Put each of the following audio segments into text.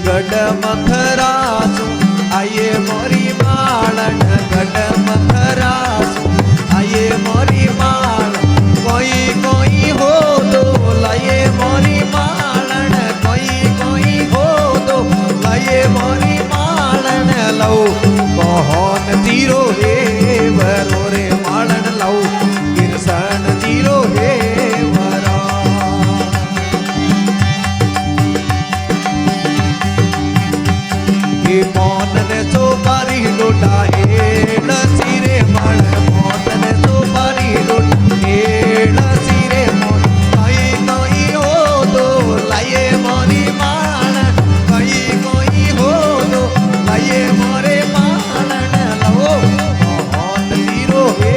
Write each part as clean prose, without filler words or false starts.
गड मथरासु आये मोरी मालन गड मथरासु आये मोरी माल कोई कोई हो दो लाये मोरी मालन कोई हो दो लाये मोरी मालन लव कौन तीरो हे वरो रे मालन लव किरसन तीरो हे वरा ये कौन ने सोपारी लोटा एड़ सिरे माल कौन ने सोपारी लोटा एड़ सिरे मोर कोई हो दो लाये मोरी माल कोई हो दो लाये मोरे मालन लो कौन तीरो हे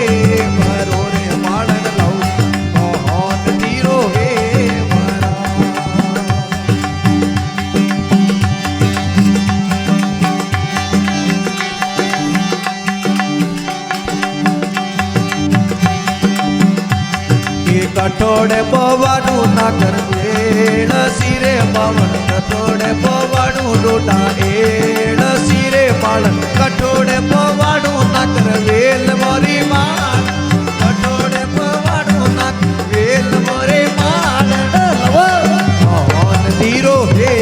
भरो रे मालन लो कौन तीरो हे भरा कठोड़े पवाड़ू ना कर एड़ सिरे पावन कठोड़े पवाड़ू लोटा एड़ सिरे पालन कठोड़े पवाड़ू ना कर वेल मोरी माल कठोड़े पवाड़ू ना वेल मोरे माल कौन तीरो हे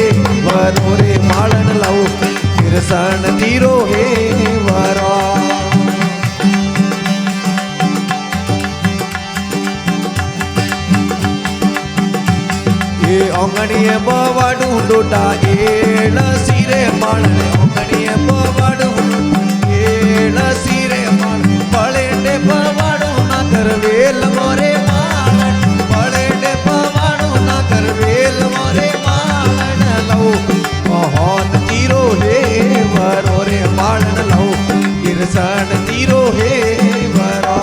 वरो रे मालन लव किरसन तीरो हे वरा ओंगणीए पवाड़ू लोटा एड़ सिरे मालन ओंगणीए पवाड़ू एड़ सिरे मालन पलेटे पवाड़ू ना कर वेल मोरे मालन पलेटे पवाड़ू ना कर वेल मोरे मालन लो कौन तीरो हे वरो रे मालन लो किरसन तीरो हे वरा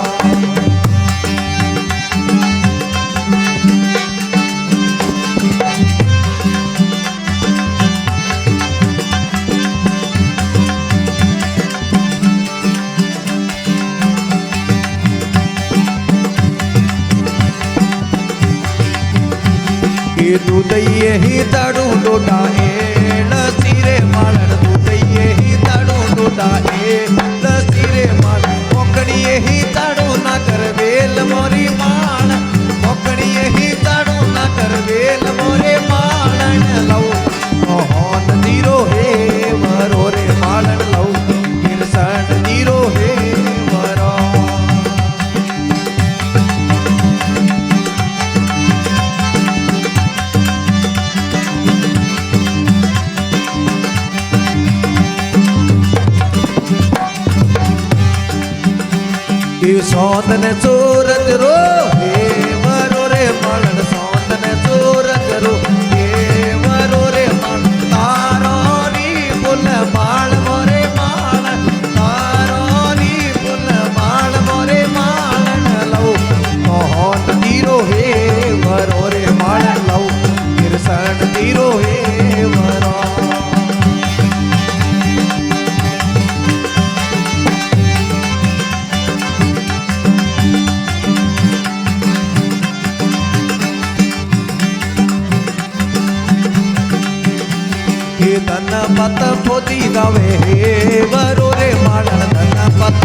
दूधइये ही ताड़ू लोटा एड़ सिरे मालन दूधइये ही ताड़ू लोटा एड़ सिरे मालन मोकड़िये ही ताड़ू ना कर वेल मोरी मालन मोकड़िये ही ताड़ू ना कर वेल मोरे मालन लव कौन तीरो हे वरो रे मालन लव किरसन तीरो हे वरा सौंदन सूरज रो हे वरो रे मालन सौंदन सूरज रो हे वरो रे मालन तारो री फुल माल मोरे मालन तारो री फुल माल मोरे मालन लो कौन तीरो हे वरो रे मालन लो किरसन तीरो हे वरा धन पत पोती गावे हे वरो रे मालन धन पत